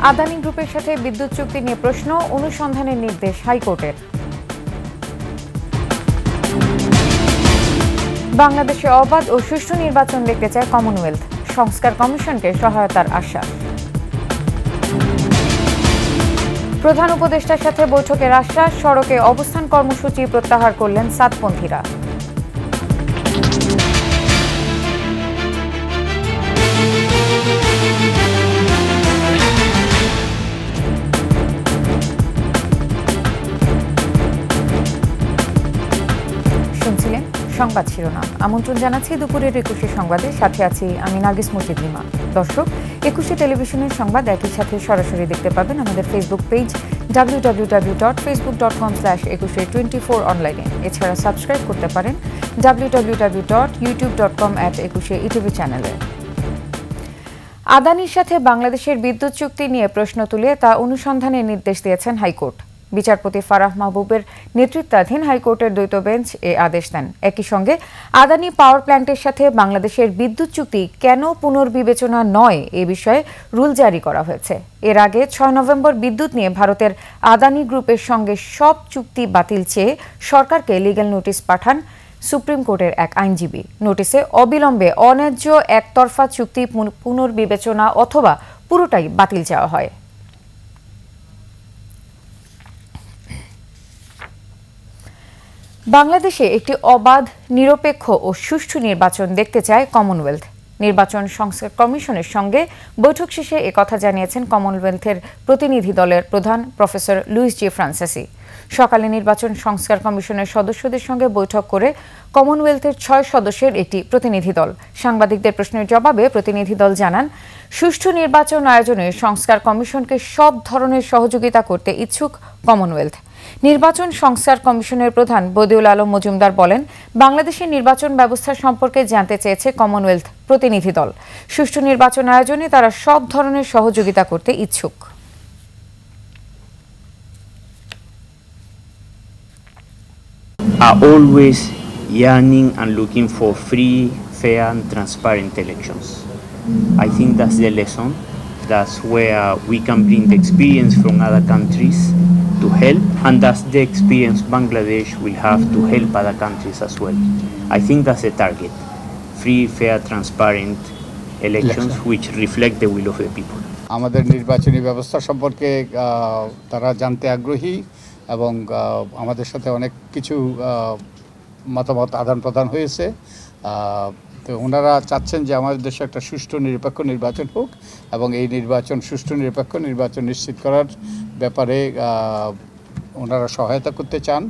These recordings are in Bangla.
আদানি গ্রুপের সাথে বিদ্যুৎ চুক্তি নিয়ে প্রশ্ন, অনুসন্ধানের নির্দেশ হাইকোর্টের। বাংলাদেশে অবাধ ও সুষ্ঠু নির্বাচন দেখতে চায় কমনওয়েলথ, সংস্কার কমিশনকে সহায়তার আশ্বাস। প্রধান উপদেষ্টার সাথে বৈঠকের আশ্বাস, সড়কে অবস্থান কর্মসূচি প্রত্যাহার করলেন সাতপন্থীরা। শুনছিলেন সংবাদ শিরোনাম। আমন্ত্রণ জানাচ্ছি দুপুরের ২১ সংবাদের, সাথে আছি আমি নার্গিস মুর্শিদলিমা। দর্শক, ২১ টেলিভিশনের সংবাদ একই সাথে সরাসরি দেখতে পাবেন আমাদের ফেসবুক পেজ www.facebook.com/2124 অনলাইনে। এছাড়া সাবস্ক্রাইব করতে পারেন www.youtube.com/21etv চ্যানেলে। আদানির সাথে বাংলাদেশের বিদ্যুৎ চুক্তি নিয়ে প্রশ্ন তুলে তা অনুসন্ধানের নির্দেশ দিয়েছেন হাইকোর্ট। বিচারপতি ফারাহ মাহবুবের নেতৃত্বাধীন হাইকোর্টের দ্বৈত বেঞ্চ এ আদেশ দেন। একই সঙ্গে আদানি পাওয়ার প্ল্যান্টের সাথে বাংলাদেশের বিদ্যুৎ চুক্তি কেন পুনর্বিবেচনা নয় এ বিষয়ে রুল জারি করা হয়েছে। এর আগে ৬ নভেম্বর বিদ্যুৎ নিয়ে ভারতের আদানি গ্রুপের সঙ্গে সব চুক্তি বাতিল চেয়ে সরকারকে লিগ্যাল নোটিশ পাঠান সুপ্রিম কোর্টের এক আইনজীবী। নোটিশে অবিলম্বে অন্যায্য একতরফা চুক্তি পুনর্বিবেচনা অথবা পুরোটাই বাতিল চাওয়া হয়। বাংলাদেশে একটি অবাধ, নিরপেক্ষ ও সুষ্ঠু নির্বাচন দেখতে চায় কমনওয়েলথ। নির্বাচন সংস্কার কমিশনের সঙ্গে বৈঠক শেষে একথা জানিয়েছেন কমনওয়েলথের প্রতিনিধি দলের প্রধান প্রফেসর লুইস জি ফ্রান্সিসি। সকালে নির্বাচন সংস্কার কমিশনের সদস্যদের সঙ্গে বৈঠক করে কমনওয়েলথের ৬ সদস্যের একটি প্রতিনিধি দল সাংবাদিকদের প্রশ্নের জবাবে প্রতিনিধি দল জানান, সুষ্ঠু নির্বাচন আয়োজনে সংস্কার কমিশনকে সব ধরনের সহযোগিতা করতে ইচ্ছুক কমনওয়েলথ। নির্বাচন সংস্কার কমিশনের প্রধান বদিউল আলম মজুমদার বলেন, বাংলাদেশের নির্বাচন ব্যবস্থা সম্পর্কে জানতে চেয়েছে কমনওয়েলথ প্রতিনিধি দল। সুষ্ঠু নির্বাচন আয়োজনে তারা সব ধরনের সহযোগিতা করতে ইচ্ছুক। Are always yearning and looking for free, fair and transparent elections. I think that's the lesson. That's where we can bring the experience from other countries to help, and that's the experience Bangladesh will have to help other countries as well. I think that's the target. Free, fair, transparent elections which reflect the will of the people. আমাদের নির্বাচনী ব্যবস্থা সম্পর্কে তারা জানতে আগ্রহী এবং আমাদের সাথে অনেক কিছু মতামত আদান প্রদান হয়েছে। তো ওনারা চাচ্ছেন যে আমাদের দেশে একটা সুষ্ঠু নিরপেক্ষ নির্বাচন হোক এবং এই নির্বাচন সুষ্ঠু নিরপেক্ষ নির্বাচন নিশ্চিত করার ব্যাপারে ওনারা সহায়তা করতে চান।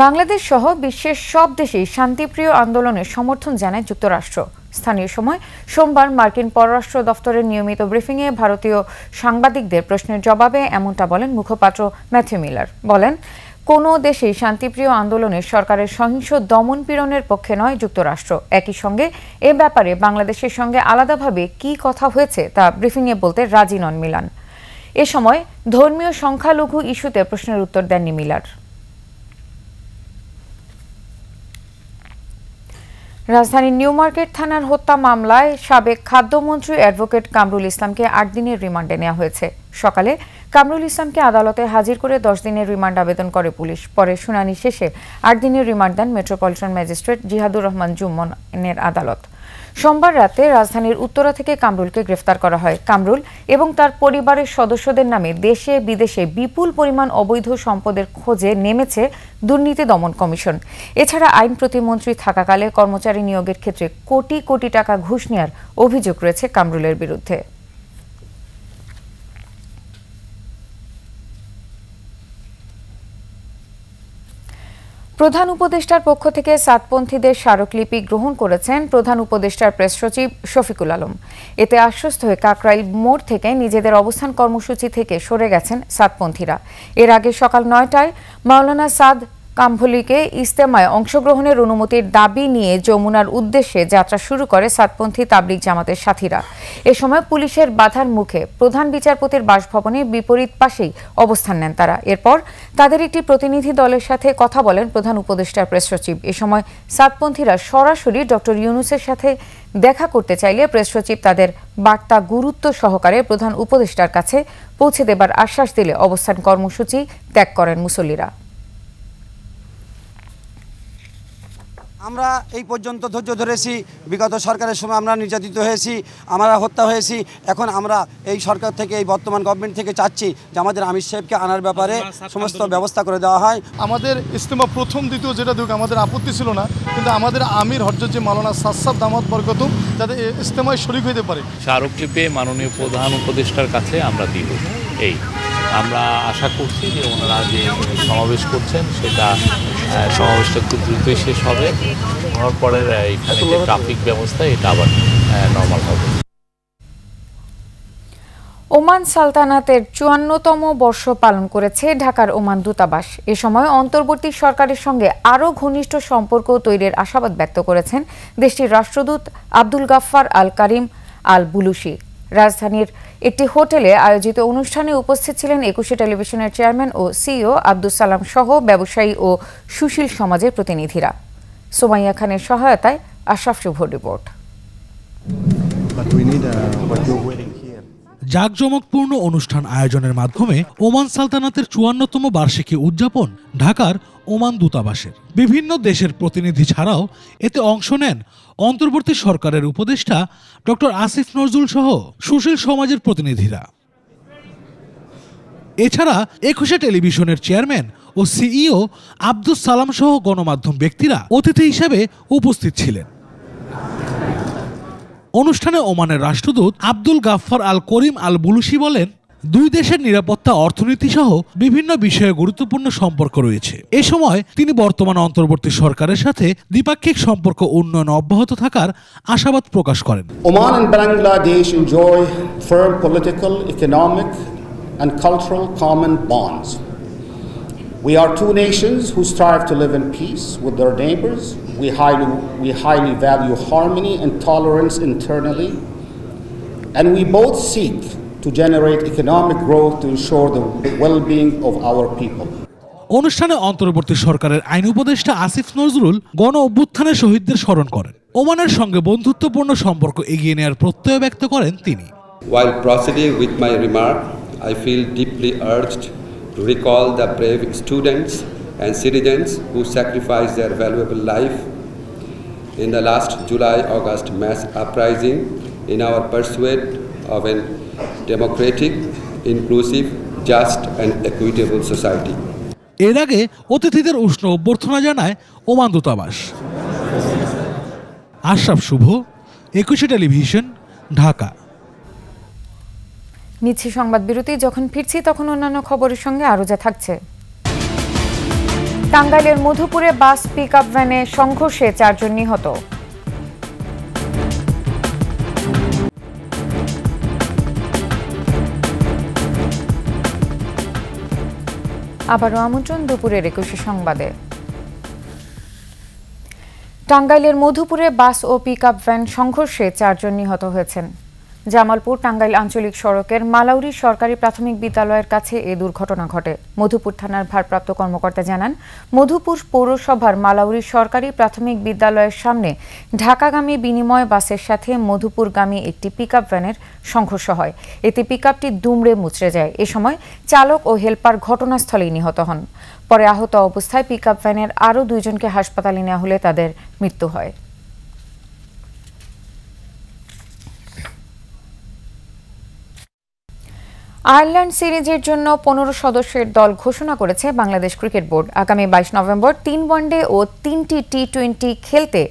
বাংলাদেশ সহ বিশ্বের সব দেশেই শান্তিপ্রিয় আন্দোলনের সমর্থন জানায় যুক্তরাষ্ট্র। স্থানীয় সময় সোমবার মার্কিন পররাষ্ট্র দফতরের নিয়মিত ব্রিফিংয়ে ভারতীয় সাংবাদিকদের প্রশ্নের জবাবে এমনটা বলেন মুখপাত্র ম্যাথিউ মিলার। বলেন, কোনো দেশেই শান্তিপ্রিয় আন্দোলনের সরকারের সহিংস দমন পীড়নের পক্ষে নয় যুক্তরাষ্ট্র। একই সঙ্গে এ ব্যাপারে বাংলাদেশের সঙ্গে আলাদাভাবে কি কথা হয়েছে তা ব্রিফিংয়ে বলতে রাজি নন মিলান। এ সময় ধর্মীয় সংখ্যালঘু ইস্যুতে প্রশ্নের উত্তর দেননি মিলার। রাজধানীর নিউ মার্কেট থানার হত্যা মামলায় সাবেক খাদ্যমন্ত্রী অ্যাডভোকেট কামরুল ইসলামকে ৮ দিনের রিমান্ডে নেওয়া হয়েছে। সকালে কামরুল ইসলামকে আদালতে হাজির করে ১০ দিনের রিমান্ড আবেদন করে পুলিশ। পরে শুনানি শেষে ৮ দিনের রিমান্ড দেন মেট্রোপলিটন ম্যাজিস্ট্রেট জিহাদুর রহমান জুম্মনের আদালত। সোমবার রাতে রাজধানীর উত্তরা থেকে কামরুলকে গ্রেফতার করা হয়। কামরুল এবং তার পরিবারের সদস্যদের নামে দেশে বিদেশে বিপুল পরিমাণ অবৈধ সম্পদের খোঁজে নেমেছে দুর্নীতি দমন কমিশন। এছাড়া আইন প্রতিমন্ত্রী থাকাকালে কর্মচারী নিয়োগের ক্ষেত্রে কোটি কোটি টাকা ঘুষ নেওয়ার অভিযোগ রয়েছে কামরুলের বিরুদ্ধে। প্রধান উপদেষ্টার পক্ষ থেকে সাতপন্থীদের স্মারকলিপি গ্রহণ করেছেন প্রধান উপদেষ্টার প্রেস সচিব শফিকুল আলম। এতে আশ্বস্ত হয়ে কাকরাইল মোড় থেকে নিজেদের অবস্থান কর্মসূচি থেকে সরে গেছেন সাতপন্থীরা। এর আগে সকাল ৯টায় মাওলানা সাদ কাম্ভলিকে ইজতেমায় অংশগ্রহণের অনুমতির দাবি নিয়ে যমুনার উদ্দেশ্যে যাত্রা শুরু করে সাতপন্থী তাবলিগ জামাতের সাথীরা। এ সময় পুলিশের বাধার মুখে প্রধান বিচারপতির বাসভবনের বিপরীত পাশেই অবস্থান নেন তারা। এরপর তাদের একটি প্রতিনিধি দলের সাথে কথা বলেন প্রধান উপদেষ্টার প্রেস সচিব। এ সময় সাতপন্থীরা সরাসরি ডক্টর ইউনূসের সাথে দেখা করতে চাইলে প্রেস সচিব তাদের বার্তা গুরুত্ব সহকারে প্রধান উপদেষ্টার কাছে পৌঁছে দেবার আশ্বাস দিলে অবস্থান কর্মসূচি ত্যাগ করেন মুসল্লিরা। আমরা এই পর্যন্ত ধৈর্য ধরেছি, বিগত সরকারের সময় আমরা নির্যাতিত হয়েছি, আমরা হত্যা হয়েছি। এখন আমরা এই সরকার থেকে, এই বর্তমান গভর্নমেন্ট থেকে চাচ্ছি যে আমাদের আমির সাহেবকে আনার ব্যাপারে সমস্ত ব্যবস্থা করে দেওয়া হয়। আমাদের ইজতেমা প্রথম দ্বিতীয় যেটা দিক আমাদের আপত্তি ছিল না, কিন্তু আমাদের আমির হযরত মাওলানা সাদ দামাত বরকতুম যাতে ইজতেমায় শরীক হতে পারে। স্মারকলিপি পেয়ে মাননীয় প্রধান উপদেষ্টার কাছে আমরা দিব। আমরা আশা করছি যে ওনারা যে সমাবেশ করছেন সেটা সমাবেশটা খুব দ্রুতই শেষ হবে। হওয়ার পরে এখানে যে ট্রাফিক ব্যবস্থা এটা আবার নর্মাল হবে। ওমান সালতানাতের ৫৪তম বর্ষ পালন করেছে ঢাকার ওমান দূতাবাস। এ সময় অন্তর্বর্তী সরকারের সঙ্গে আরও ঘনিষ্ঠ সম্পর্ক তৈরির আশাবাদ ব্যক্ত করেছেন দেশটির রাষ্ট্রদূত আব্দুল গাফফার আল কারিম আল বুলুশি। রাজধানীর একটি হোটেলে আয়োজিত অনুষ্ঠানে উপস্থিত ছিলেন ২১শে টেলিভিশনের চেয়ারম্যান ও সিইও আব্দুস সালাম সহ ব্যবসায়ী ও সুশীল সমাজের প্রতিনিধিরা। সোমাইয়া খানের সহায়তায় আশরাফ শুভর রিপোর্ট। জাঁকজমকপূর্ণ অনুষ্ঠান আয়োজনের মাধ্যমে ওমান সালতানাতের ৫৪তম বার্ষিকী উদযাপন ঢাকার ওমান দূতাবাসের। বিভিন্ন দেশের প্রতিনিধি ছাড়াও এতে অংশ নেন অন্তর্বর্তী সরকারের উপদেষ্টা ডক্টর আসিফ নজরুল সহ সুশীল সমাজের প্রতিনিধিরা। এছাড়া ২১শে টেলিভিশনের চেয়ারম্যান ও সিইও আব্দুস সালাম সহ গণমাধ্যম ব্যক্তিরা অতিথি হিসেবে উপস্থিত ছিলেন। অনুষ্ঠানে ওমানের রাষ্ট্রদূত আব্দুল গাফফার আল করিম আল বুলুশি বলেন, দুই দেশের নিরাপত্তা, অর্থনীতি সহ বিভিন্ন বিষয়ে গুরুত্বপূর্ণ সম্পর্ক রয়েছে। এ সময় তিনি বর্তমান অন্তর্বর্তী সরকারের সাথে দ্বিপাক্ষিক সম্পর্ক উন্নয়ন অব্যাহত থাকার আশাবাদ প্রকাশ করেন। Oman and Bangladesh enjoy firm political, economic and cultural common bonds. We are two nations who strive to live in peace with their neighbors. We highly value harmony and tolerance internally, and we both seek to generate economic growth to ensure the well-being of our people. অনুষ্ঠানে অন্তর্বর্তী সরকারের আইন উপদেষ্টা আসিফ নজরুল গণ অভ্যুত্থানের শহীদদের স্মরণ করেন। ওমানের সঙ্গে বন্ধুত্বপূর্ণ সম্পর্ক এগিয়ে নেওয়ার প্রত্যয় ব্যক্ত করেন তিনি। While proceeding with my remark, I feel deeply urged to recall the brave students and citizens who sacrificed their valuable life in the last July-August mass uprising in our pursuit of a democratic, inclusive, just and equitable society. এর আগে অতিথিদের উষ্ণ অভ্যর্থনা জানায় ওমান দূতাবাস। আশরাফ শুভ, ২১শে টেলিভিশন, ঢাকা। নিচ্ছি সংবাদ বিরতি। যখন ফিরছি তখন অন্যান্য খবরের সঙ্গে আরও যা থাকছে। টাঙ্গাইলের মধুপুরে বাস পিকআপ ভ্যানে সংঘর্ষে ৪ জন নিহত। আবারও আমন্ত্রণ দুপুরের ২১শে সংবাদে। টাঙ্গাইলের মধুপুরে বাস ও পিকআপ ভ্যান সংঘর্ষে ৪ জন নিহত হয়েছেন। জামালপুর টাঙ্গাইল আঞ্চলিক সড়কের মালাউরি সরকারি প্রাথমিক বিদ্যালয়ের কাছে এ দুর্ঘটনা ঘটে। মধুপুর থানার ভারপ্রাপ্ত কর্মকর্তা জানান, মধুপুর পৌরসভার মালাউরি সরকারি প্রাথমিক বিদ্যালয়ের সামনে ঢাকাগামী বিনিময় বাসের সাথে মধুপুরগামী একটি পিকআপ ভ্যানের সংঘর্ষ হয়। এতে পিকআপটি দুমড়ে মুচড়ে যায়। এ সময় চালক ও হেলপার ঘটনাস্থলেই নিহত হন। পরে আহত অবস্থায় পিকআপ ভ্যানের আরও ২ জনকে হাসপাতালে নেওয়া হলে তাদের মৃত্যু হয়। আয়ারল্যান্ড সিরিজের জন্য ১৫ সদস্যের দল ঘোষণা করেছে বাংলাদেশ ক্রিকেট বোর্ড। আগামী ২২ নভেম্বর ৩ ওয়ানডে ও ৩টি টি-২০ খেলতে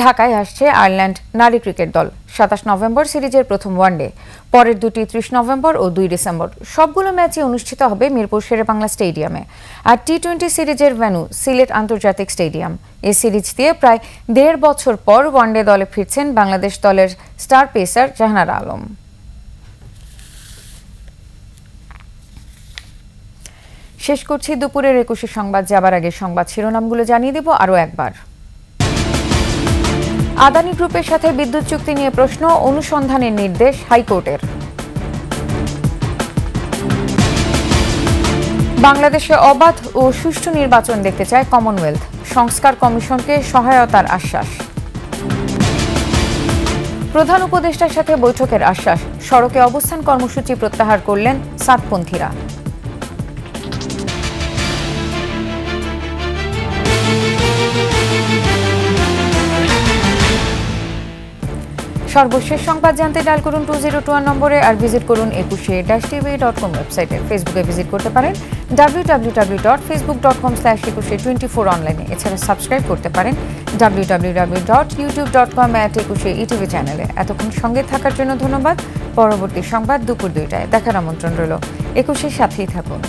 ঢাকায় আসছে আয়ারল্যান্ড নারী ক্রিকেট দল। ২৭ নভেম্বর সিরিজের প্রথম ওয়ানডে, পরের দুটি ৩০ নভেম্বর ও ২ ডিসেম্বর। সবগুলো ম্যাচই অনুষ্ঠিত হবে মিরপুর শেরেবাংলা স্টেডিয়ামে। আর টি-২০ সিরিজের ভেন্যু সিলেট আন্তর্জাতিক স্টেডিয়াম। এই সিরিজ দিয়ে প্রায় ১.৫ বছর পর ওয়ানডে দলে ফিরছেন বাংলাদেশ দলের স্টার পেসার জাহানারা আলম। শেষ করছি দুপুরের 21 সংবাদ। যাবার আগে সংবাদ শিরোনামগুলো জানিয়ে দেব আরও একবার। আদানি গ্রুপের সাথে বিদ্যুৎ চুক্তি নিয়ে প্রশ্ন, অনুসন্ধানের নির্দেশ হাইকোর্টের। বাংলাদেশে অবাধ ও সুষ্ঠু নির্বাচন দেখতে চায় কমনওয়েলথ, সংস্কার কমিশনকে সহায়তার আশ্বাস। প্রধান উপদেষ্টার সাথে বৈঠকের আশ্বাস, সড়কে অবস্থান কর্মসূচি প্রত্যাহার করলেন সাতপন্থীরা। সর্বশেষ সংবাদ জানতে ডায়াল করুন 2021 নম্বরে আর ভিজিট করুন ekushe-tv.com ওয়েবসাইটে। ফেসবুকে ভিজিট করতে পারেন www.facebook.com/ekushe24 অনলাইনে। এছাড়া সাবস্ক্রাইব করতে পারেন www.youtube.com/ekushe-etv চ্যানেলে। এতক্ষণ সঙ্গে থাকার জন্য ধন্যবাদ। পরবর্তী সংবাদ দুপুর 2টায় দেখার আমন্ত্রণ রইল। একুশের সাথেই থাকুন।